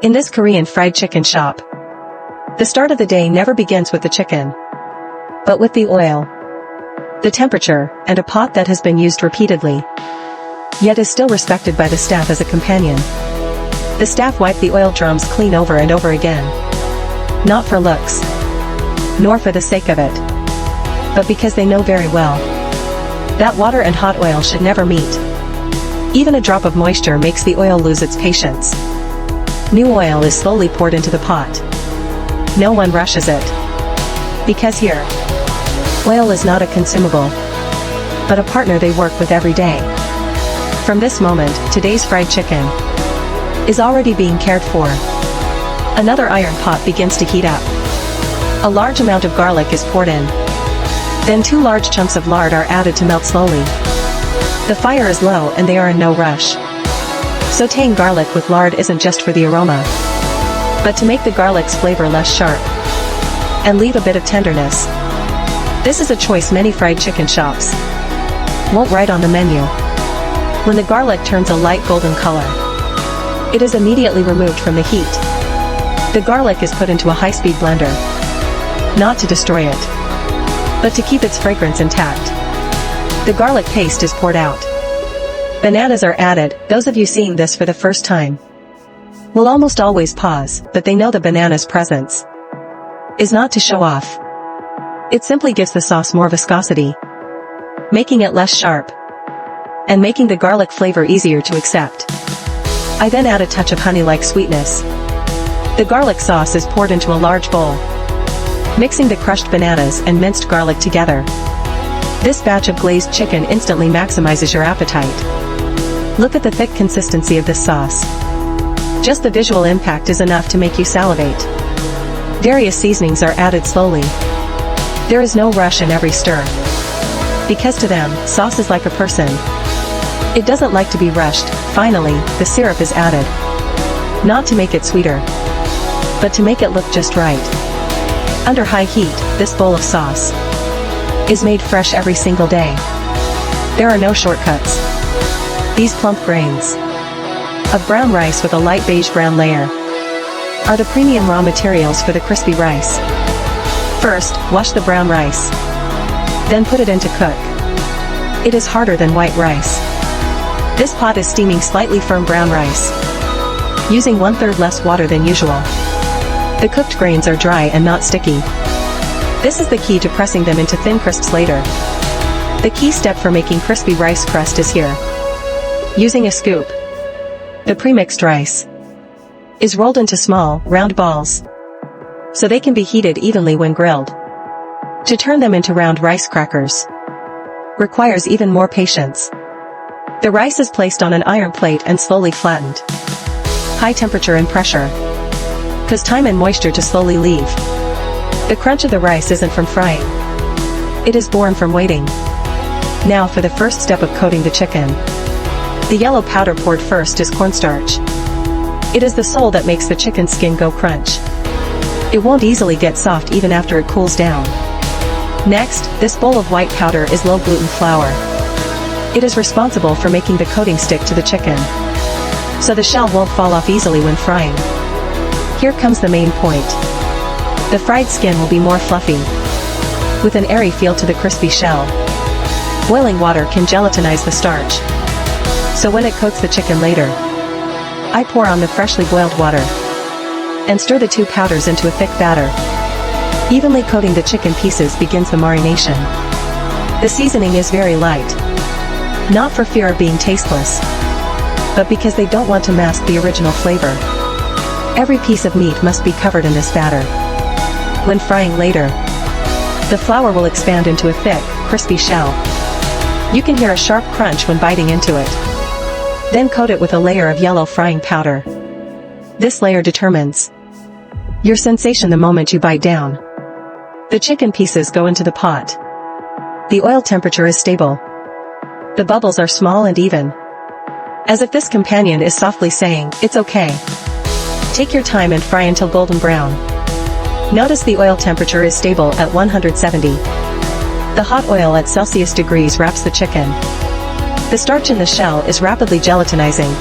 In this Korean fried chicken shop, the start of the day never begins with the chicken, but with the oil, the temperature, and a pot that has been used repeatedly, yet is still respected by the staff as a companion. The staff wipe the oil drums clean over and over again. Not for looks, nor for the sake of it, but because they know very well that water and hot oil should never meet. Even a drop of moisture makes the oil lose its patience. New oil is slowly poured into the pot. No one rushes it, because here, oil is not a consumable, but a partner they work with every day. From this moment, today's fried chicken is already being cared for. Another iron pot begins to heat up. A large amount of garlic is poured in. Then 2 large chunks of lard are added to melt slowly. The fire is low and they are in no rush. Sautéing garlic with lard isn't just for the aroma, but to make the garlic's flavor less sharp and leave a bit of tenderness. This is a choice many fried chicken shops won't write on the menu. When the garlic turns a light golden color, it is immediately removed from the heat. The garlic is put into a high-speed blender, not to destroy it, but to keep its fragrance intact. The garlic paste is poured out. Bananas are added. Those of you seeing this for the first time will almost always pause, but they know the banana's presence is not to show off. It simply gives the sauce more viscosity, making it less sharp, and making the garlic flavor easier to accept. I then add a touch of honey-like sweetness. The garlic sauce is poured into a large bowl, mixing the crushed bananas and minced garlic together. This batch of glazed chicken instantly maximizes your appetite. Look at the thick consistency of this sauce. Just the visual impact is enough to make you salivate. Various seasonings are added slowly. There is no rush in every stir, because to them, sauce is like a person. It doesn't like to be rushed. Finally, the syrup is added. Not to make it sweeter, but to make it look just right. Under high heat, this bowl of sauce is made fresh every single day. There are no shortcuts. These plump grains of brown rice with a light beige brown layer are the premium raw materials for the crispy rice. First, wash the brown rice, then put it in to cook. It is harder than white rice. This pot is steaming slightly firm brown rice, using 1/3 less water than usual. The cooked grains are dry and not sticky. This is the key to pressing them into thin crisps later. The key step for making crispy rice crust is here. Using a scoop, the pre-mixed rice is rolled into small, round balls, so they can be heated evenly when grilled. To turn them into round rice crackers requires even more patience. The rice is placed on an iron plate and slowly flattened. High temperature and pressure cause time and moisture to slowly leave. The crunch of the rice isn't from frying. It is born from waiting. Now for the first step of coating the chicken. The yellow powder poured first is cornstarch. It is the soul that makes the chicken skin go crunch. It won't easily get soft even after it cools down. Next, this bowl of white powder is low gluten flour. It is responsible for making the coating stick to the chicken, so the shell won't fall off easily when frying. Here comes the main point. The fried skin will be more fluffy, with an airy feel to the crispy shell. Boiling water can gelatinize the starch, so when it coats the chicken later, I pour on the freshly boiled water and stir the 2 powders into a thick batter. Evenly coating the chicken pieces begins the marination. The seasoning is very light, not for fear of being tasteless, but because they don't want to mask the original flavor. Every piece of meat must be covered in this batter. When frying later, the flour will expand into a thick, crispy shell. You can hear a sharp crunch when biting into it. Then coat it with a layer of yellow frying powder. This layer determines your sensation the moment you bite down. The chicken pieces go into the pot. The oil temperature is stable. The bubbles are small and even, as if this companion is softly saying, "It's okay. Take your time and fry until golden brown." Notice the oil temperature is stable at 170. The hot oil at Celsius degrees wraps the chicken. The starch in the shell is rapidly gelatinizing,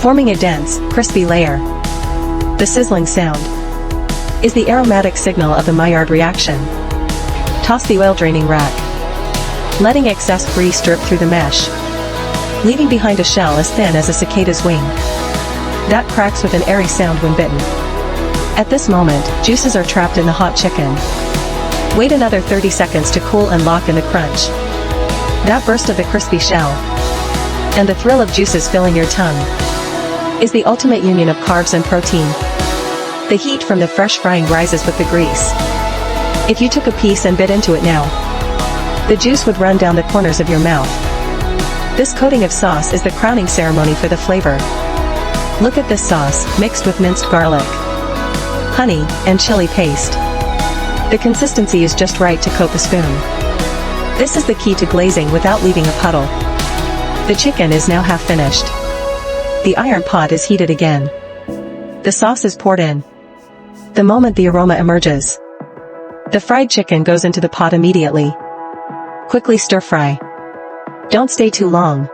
forming a dense, crispy layer. The sizzling sound is the aromatic signal of the Maillard reaction. Toss the oil draining rack, letting excess grease drip through the mesh, leaving behind a shell as thin as a cicada's wing that cracks with an airy sound when bitten. At this moment, juices are trapped in the hot chicken. Wait another 30 seconds to cool and lock in the crunch. That burst of the crispy shell and the thrill of juices filling your tongue is the ultimate union of carbs and protein. The heat from the fresh frying rises with the grease. If you took a piece and bit into it now, the juice would run down the corners of your mouth. This coating of sauce is the crowning ceremony for the flavor. Look at this sauce, mixed with minced garlic, honey, and chili paste. The consistency is just right to coat the spoon. This is the key to glazing without leaving a puddle. The chicken is now half finished. The iron pot is heated again. The sauce is poured in. The moment the aroma emerges, the fried chicken goes into the pot immediately. Quickly stir fry. Don't stay too long.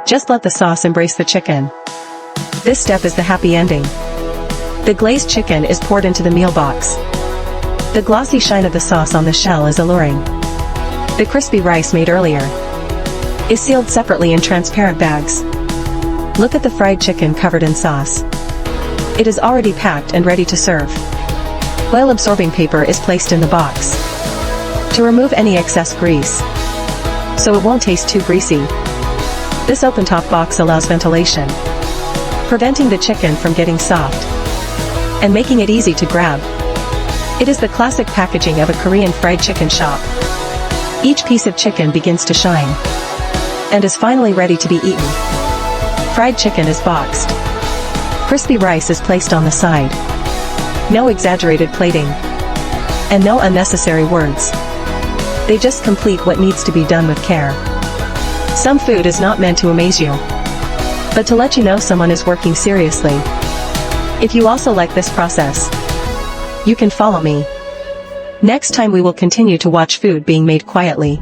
Just let the sauce embrace the chicken. This step is the happy ending. The glazed chicken is poured into the meal box. The glossy shine of the sauce on the shell is alluring. The crispy rice made earlier is sealed separately in transparent bags. Look at the fried chicken covered in sauce. It is already packed and ready to serve. Oil-absorbing paper is placed in the box to remove any excess grease, so it won't taste too greasy. This open-top box allows ventilation, preventing the chicken from getting soft and making it easy to grab. It is the classic packaging of a Korean fried chicken shop. Each piece of chicken begins to shine and is finally ready to be eaten. Fried chicken is boxed. Crispy rice is placed on the side. No exaggerated plating, and no unnecessary words. They just complete what needs to be done with care. Some food is not meant to amaze you, but to let you know someone is working seriously. If you also like this process, you can follow me. Next time we will continue to watch food being made quietly.